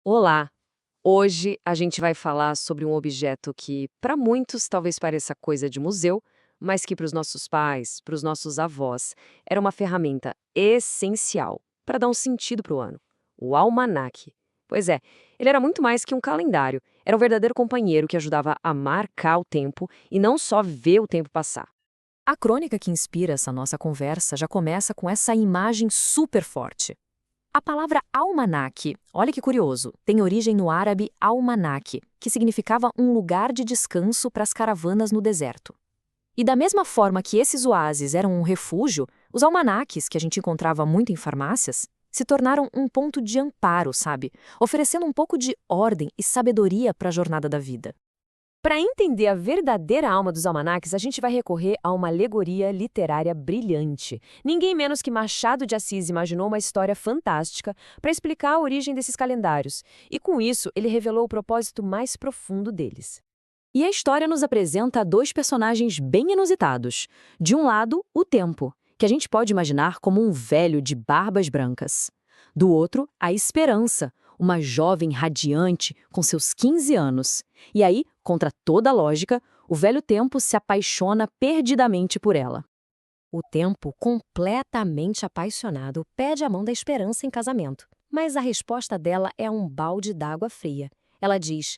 Olá! Hoje a gente vai falar sobre um objeto que, para muitos, talvez pareça coisa de museu, mas que para os nossos pais, para os nossos avós, era uma ferramenta essencial para dar um sentido para o ano: o almanaque. Pois é, ele era muito mais que um calendário, era um verdadeiro companheiro que ajudava a marcar o tempo e não só ver o tempo passar. A crônica que inspira essa nossa conversa já começa com essa imagem super forte. A palavra almanaque, olha que curioso, tem origem no árabe almanaque, que significava um lugar de descanso para as caravanas no deserto. E da mesma forma que esses oásis eram um refúgio, os almanaques, que a gente encontrava muito em farmácias, se tornaram um ponto de amparo, sabe? Oferecendo um pouco de ordem e sabedoria para a jornada da vida. Para entender a verdadeira alma dos almanaques, a gente vai recorrer a uma alegoria literária brilhante. Ninguém menos que Machado de Assis imaginou uma história fantástica para explicar a origem desses calendários, e com isso ele revelou o propósito mais profundo deles. E a história nos apresenta dois personagens bem inusitados. De um lado, o tempo, que a gente pode imaginar como um velho de barbas brancas. Do outro, a esperança, uma jovem radiante com seus 15 anos. E aí, contra toda a lógica, o velho tempo se apaixona perdidamente por ela. O tempo, completamente apaixonado, pede a mão da esperança em casamento. Mas a resposta dela é um balde d'água fria. Ela diz: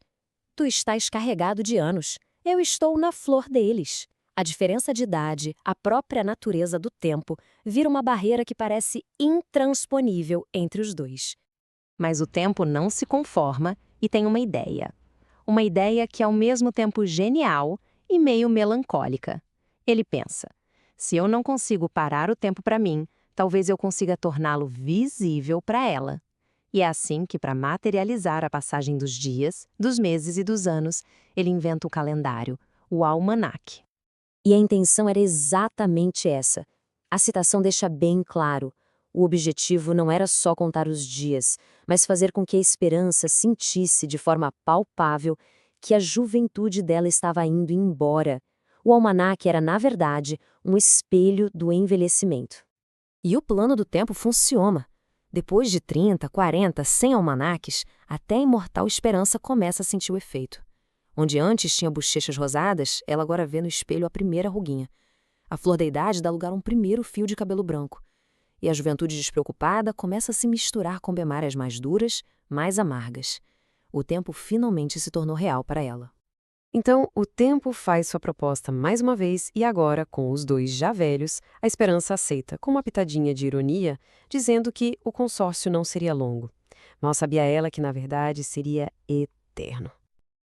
"Tu estás carregado de anos. Eu estou na flor deles." A diferença de idade, a própria natureza do tempo, vira uma barreira que parece intransponível entre os dois. Mas o tempo não se conforma e tem uma ideia. Uma ideia que é ao mesmo tempo genial e meio melancólica. Ele pensa: se eu não consigo parar o tempo para mim, talvez eu consiga torná-lo visível para ela. E é assim que, para materializar a passagem dos dias, dos meses e dos anos, ele inventa o calendário, o almanaque. E a intenção era exatamente essa. A citação deixa bem claro: o objetivo não era só contar os dias, mas fazer com que a esperança sentisse de forma palpável que a juventude dela estava indo embora. O almanaque era, na verdade, um espelho do envelhecimento. E o plano do tempo funciona. Depois de 30, 40, 100 almanaques, até a imortal esperança começa a sentir o efeito. Onde antes tinha bochechas rosadas, ela agora vê no espelho a primeira ruguinha. A flor da idade dá lugar a um primeiro fio de cabelo branco. E a juventude despreocupada começa a se misturar com bemárias mais duras, mais amargas. O tempo finalmente se tornou real para ela. Então, o tempo faz sua proposta mais uma vez e agora, com os dois já velhos, a esperança aceita, com uma pitadinha de ironia, dizendo que o consórcio não seria longo. Mal sabia ela que, na verdade, seria eterno.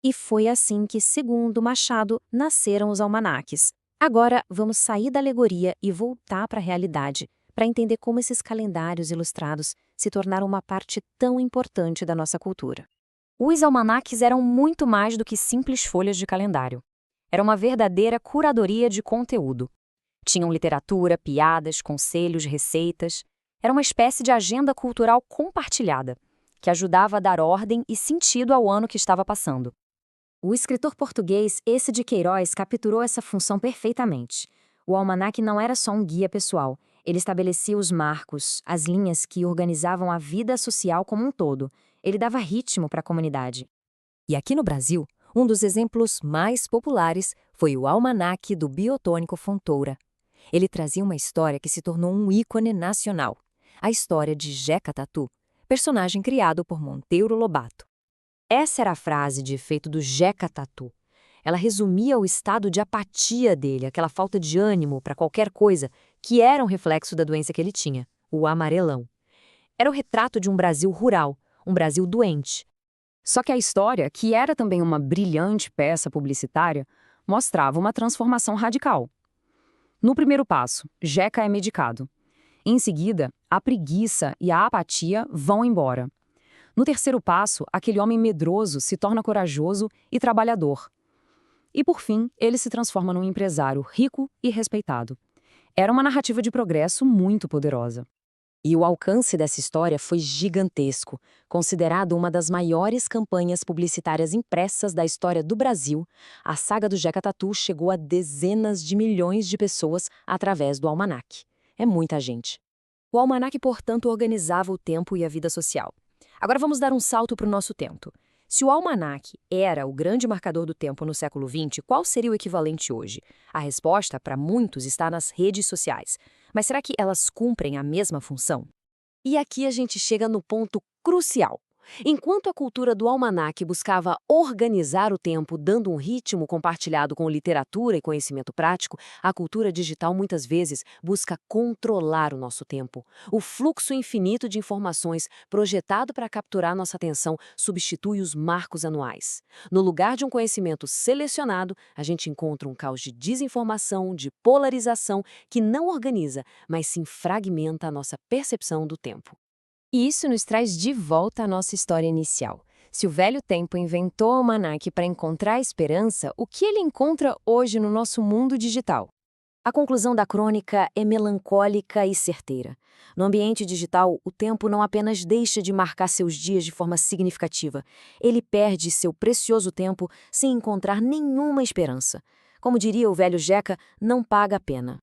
E foi assim que, segundo Machado, nasceram os almanaques. Agora, vamos sair da alegoria e voltar para a realidade, para entender como esses calendários ilustrados se tornaram uma parte tão importante da nossa cultura. Os almanaques eram muito mais do que simples folhas de calendário. Era uma verdadeira curadoria de conteúdo. Tinham literatura, piadas, conselhos, receitas. Era uma espécie de agenda cultural compartilhada, que ajudava a dar ordem e sentido ao ano que estava passando. O escritor português Esse de Queiroz capturou essa função perfeitamente. O almanaque não era só um guia pessoal, ele estabelecia os marcos, as linhas que organizavam a vida social como um todo. Ele dava ritmo para a comunidade. E aqui no Brasil, um dos exemplos mais populares foi o Almanaque do Biotônico Fontoura. Ele trazia uma história que se tornou um ícone nacional. A história de Jeca Tatu, personagem criado por Monteiro Lobato. Essa era a frase de efeito do Jeca Tatu. Ela resumia o estado de apatia dele, aquela falta de ânimo para qualquer coisa, que era um reflexo da doença que ele tinha, o amarelão. Era o retrato de um Brasil rural, um Brasil doente. Só que a história, que era também uma brilhante peça publicitária, mostrava uma transformação radical. No primeiro passo, Jeca é medicado. Em seguida, a preguiça e a apatia vão embora. No terceiro passo, aquele homem medroso se torna corajoso e trabalhador. E por fim, ele se transforma num empresário rico e respeitado. Era uma narrativa de progresso muito poderosa. E o alcance dessa história foi gigantesco. Considerado uma das maiores campanhas publicitárias impressas da história do Brasil, a saga do Jeca Tatu chegou a dezenas de milhões de pessoas através do almanaque. É muita gente. O almanaque, portanto, organizava o tempo e a vida social. Agora vamos dar um salto para o nosso tempo. Se o almanaque era o grande marcador do tempo no século XX, qual seria o equivalente hoje? A resposta, para muitos, está nas redes sociais. Mas será que elas cumprem a mesma função? E aqui a gente chega no ponto crucial. Enquanto a cultura do almanaque buscava organizar o tempo dando um ritmo compartilhado com literatura e conhecimento prático, a cultura digital muitas vezes busca controlar o nosso tempo. O fluxo infinito de informações projetado para capturar nossa atenção substitui os marcos anuais. No lugar de um conhecimento selecionado, a gente encontra um caos de desinformação, de polarização, que não organiza, mas sim fragmenta a nossa percepção do tempo. E isso nos traz de volta à nossa história inicial. Se o velho tempo inventou o almanaque para encontrar esperança, o que ele encontra hoje no nosso mundo digital? A conclusão da crônica é melancólica e certeira. No ambiente digital, o tempo não apenas deixa de marcar seus dias de forma significativa, ele perde seu precioso tempo sem encontrar nenhuma esperança. Como diria o velho Jeca, não paga a pena.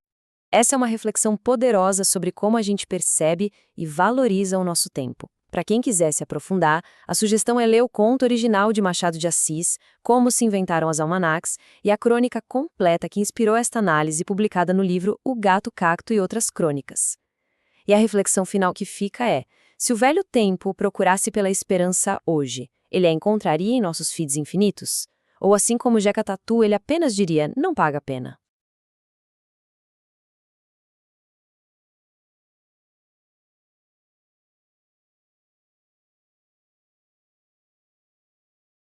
Essa é uma reflexão poderosa sobre como a gente percebe e valoriza o nosso tempo. Para quem quiser se aprofundar, a sugestão é ler o conto original de Machado de Assis, Como se inventaram os almanacs, e a crônica completa que inspirou esta análise publicada no livro O Gato Cacto e Outras Crônicas. E a reflexão final que fica é: se o velho tempo procurasse pela esperança hoje, ele a encontraria em nossos feeds infinitos? Ou assim como o Jeca Tatu, ele apenas diria, não paga a pena?